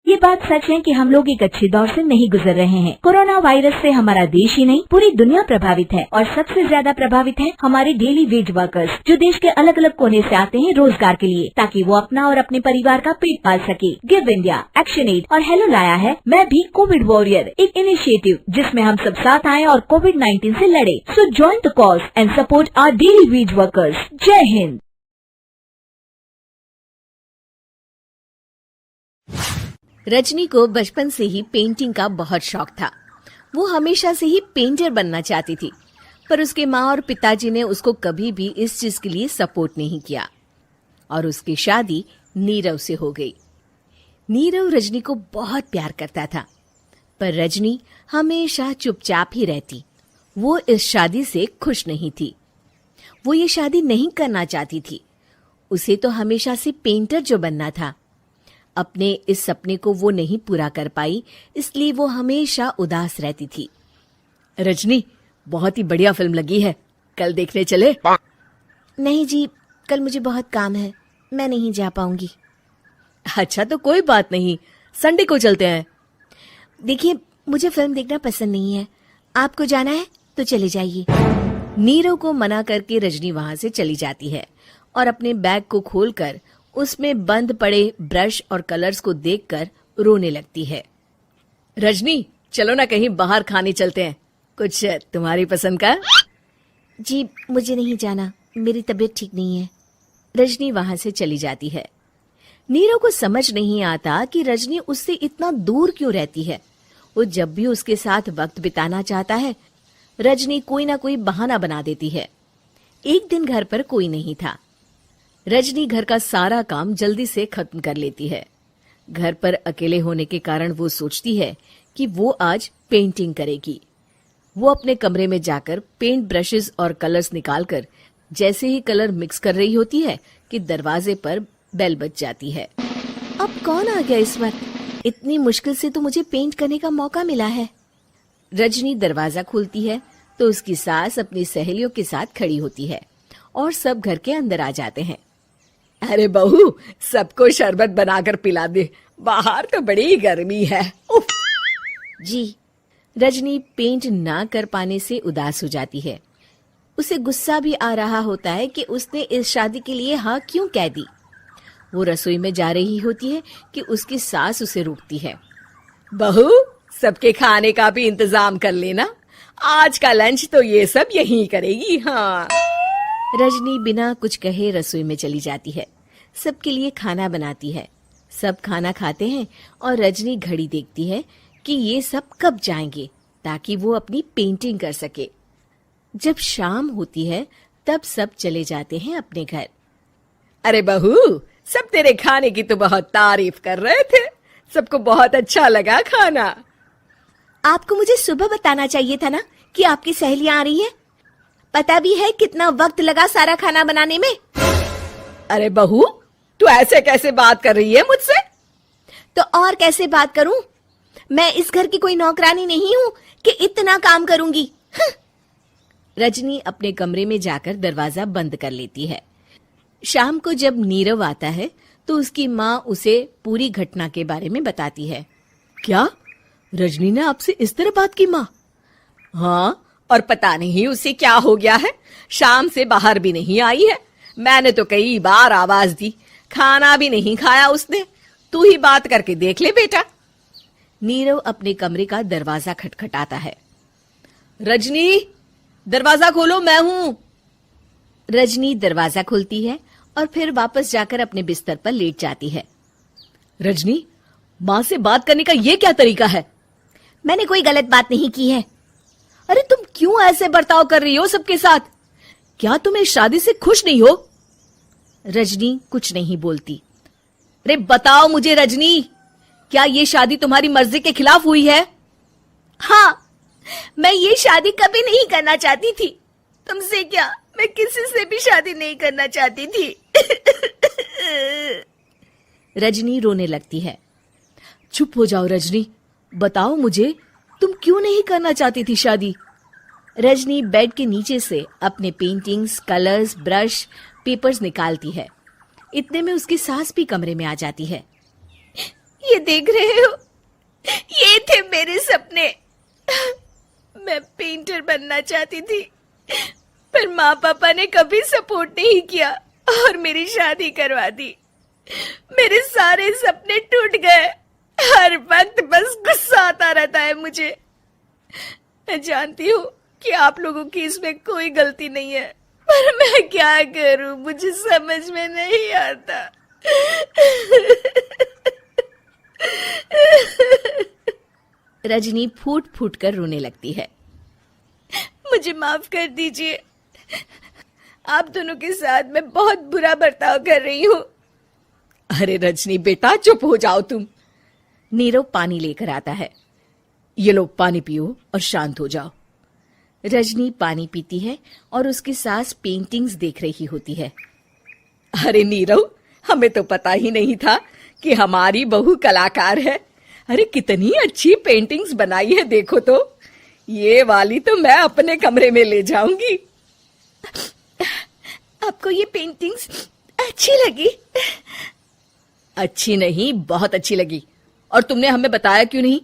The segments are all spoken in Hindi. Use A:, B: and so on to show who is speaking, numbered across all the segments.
A: ये बात सच है कि हम लोग एक अच्छे दौर से नहीं गुजर रहे हैं। कोरोना वायरस से हमारा देश ही नहीं पूरी दुनिया प्रभावित है और सबसे ज्यादा प्रभावित है हमारे डेली वेज वर्कर्स, जो देश के अलग अलग कोने से आते हैं रोजगार के लिए, ताकि वो अपना और अपने परिवार का पेट पाल सके। गिव इंडिया, एक्शन एड और हेलो लाया है मैं भी कोविड वॉरियर, एक इनिशिएटिव जिसमें हम सब साथ आए और कोविड-19 से लड़े। So join the cause and support our daily wage workers. जय हिंद।
B: रजनी को बचपन से ही पेंटिंग का बहुत शौक था। वो हमेशा से ही पेंटर बनना चाहती थी, पर उसके माँ और पिताजी ने उसको कभी भी इस चीज के लिए सपोर्ट नहीं किया और उसकी शादी नीरव से हो गई। नीरव रजनी को बहुत प्यार करता था, पर रजनी हमेशा चुपचाप ही रहती। वो इस शादी से खुश नहीं थी। वो ये शादी नहीं करना चाहती थी। उसे तो हमेशा से पेंटर जो बनना था। अपने इस सपने को वो नहीं पूरा कर पाई, इसलिए वो हमेशा उदास रहती थी। रजनी, बहुत ही बढ़िया फिल्म लगी है, कल देखने चले?
C: नहीं जी, कल मुझे बहुत काम है, मैं नहीं जा पाऊंगी।
B: अच्छा तो कोई बात नहीं, संडे को चलते हैं।
C: देखिए, मुझे फिल्म देखना पसंद नहीं है। आपको जाना है तो चले जाइए।
B: नीरव को मना करके रजनी वहां से चली जाती है और अपने बैग को खोलकर उसमें बंद पड़े ब्रश और कलर्स को देखकर रोने लगती है। रजनी, चलो ना कहीं बाहर खाने चलते हैं, कुछ तुम्हारी पसंद का।
C: जी, मुझे नहीं जाना, मेरी तबीयत ठीक नहीं है।
B: रजनी वहां से चली जाती है। नीरव को समझ नहीं आता कि रजनी उससे इतना दूर क्यों रहती है। वो जब भी उसके साथ वक्त बिताना चाहता है, रजनी कोई ना कोई बहाना बना देती है। एक दिन घर पर कोई नहीं था। रजनी घर का सारा काम जल्दी से खत्म कर लेती है। घर पर अकेले होने के कारण वो सोचती है कि वो आज पेंटिंग करेगी। वो अपने कमरे में जाकर पेंट ब्रशेस और कलर्स निकालकर जैसे ही कलर मिक्स कर रही होती है कि दरवाजे पर बेल बज जाती है।
C: अब कौन आ गया इस वक्त? इतनी मुश्किल से तो मुझे पेंट करने का मौका मिला है।
B: रजनी दरवाजा खोलती है तो उसकी सास अपनी सहेलियों के साथ खड़ी होती है और सब घर के अंदर आ जाते हैं। अरे बहू, सबको शरबत बनाकर पिला दे, बाहर तो बड़ी गर्मी है। उफ।
C: जी।
B: रजनी पेंट ना कर पाने से उदास हो जाती है। उसे गुस्सा भी आ रहा होता है कि उसने इस शादी के लिए हाँ क्यों कह दी। वो रसोई में जा रही होती है कि उसकी सास उसे रोकती है। बहू, सबके खाने का भी इंतजाम कर लेना, आज का लंच तो ये सब यहीं करेगी। हाँ। रजनी बिना कुछ कहे रसोई में चली जाती है। सबके लिए खाना बनाती है। सब खाना खाते हैं और रजनी घड़ी देखती है कि ये सब कब जाएंगे ताकि वो अपनी पेंटिंग कर सके। जब शाम होती है तब सब चले जाते हैं अपने घर। अरे बहू, सब तेरे खाने की तो बहुत तारीफ कर रहे थे, सबको बहुत अच्छा लगा खाना।
C: आपको मुझे सुबह बताना चाहिए था ना कि आपकी सहेलियां आ रही हैं। पता भी है कितना वक्त लगा सारा खाना बनाने में।
B: अरे बहू, तू ऐसे कैसे बात कर रही है मुझसे?
C: तो और कैसे बात करूं? मैं इस घर की कोई नौकरानी नहीं हूं कि इतना काम करूंगी।
B: रजनी अपने कमरे में जाकर दरवाजा बंद कर लेती है। शाम को जब नीरव आता है तो उसकी माँ उसे पूरी घटना के बारे में बताती है। क्या रजनी ने आपसे इस तरह बात की माँ? हाँ, और पता नहीं उसे क्या हो गया है, शाम से बाहर भी नहीं आई है। मैंने तो कई बार आवाज दी, खाना भी नहीं खाया उसने। तू ही बात करके देख ले बेटा। नीरव अपने कमरे का दरवाजा खटखटाता है। रजनी, दरवाजा खोलो, मैं हूं। रजनी दरवाजा खोलती है और फिर वापस जाकर अपने बिस्तर पर लेट जाती है। रजनी, माँ से बात करने का ये क्या तरीका है?
C: मैंने कोई गलत बात नहीं की है।
B: अरे तुम क्यों ऐसे बर्ताव कर रही हो सबके साथ? क्या तुम इस शादी से खुश नहीं हो? रजनी कुछ नहीं बोलती। अरे बताओ मुझे रजनी, क्या ये शादी तुम्हारी मर्जी के खिलाफ हुई है?
C: हाँ, मैं ये शादी कभी नहीं करना चाहती थी। तुमसे क्या, मैं किसी से भी शादी नहीं करना चाहती थी।
B: रजनी रोने लगती है। चुप हो जाओ रजनी, बताओ मुझे, तुम क्यों नहीं करना चाहती थी शादी? रजनी बेड के नीचे से अपने पेंटिंग्स, कलर्स, ब्रश, पेपर्स निकालती है। इतने में उसकी सास भी कमरे में आ जाती है।
C: ये देख रहे हो, ये थे मेरे सपने। मैं पेंटर बनना चाहती थी, पर माँ पापा ने कभी सपोर्ट नहीं किया और मेरी शादी करवा दी। मेरे सारे सपने टूट गए। हर वक्त बस गुस्सा आता रहता है मुझे। मैं जानती हूँ कि आप लोगों की इसमें कोई गलती नहीं है, पर मैं क्या करूं, मुझे समझ में नहीं आता।
B: रजनी फूट फूट कर रोने लगती है।
C: मुझे माफ कर दीजिए, आप दोनों के साथ मैं बहुत बुरा बर्ताव कर रही हूँ।
B: अरे रजनी बेटा, चुप हो जाओ तुम। नीरव पानी लेकर आता है। ये लो पानी पियो और शांत हो जाओ। रजनी पानी पीती है और उसकी सास पेंटिंग्स देख रही होती है। अरे नीरव, हमें तो पता ही नहीं था कि हमारी बहू कलाकार है। अरे कितनी अच्छी पेंटिंग्स बनाई है, देखो तो। ये वाली तो मैं अपने कमरे में ले जाऊंगी।
C: आपको ये पेंटिंग्स अच्छी लगी?
B: अच्छी नहीं, बहुत अच्छी लगी। और तुमने हमें बताया क्यों नहीं?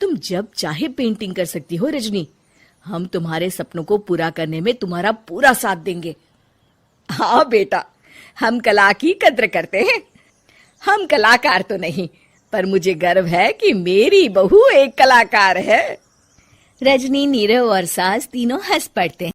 B: तुम जब चाहे पेंटिंग कर सकती हो रजनी। हम तुम्हारे सपनों को पूरा करने में तुम्हारा पूरा साथ देंगे। हाँ बेटा, हम कला की कद्र करते हैं। हम कलाकार तो नहीं, पर मुझे गर्व है कि मेरी बहू एक कलाकार है। रजनी, नीरव और सास तीनों हंस पड़ते हैं।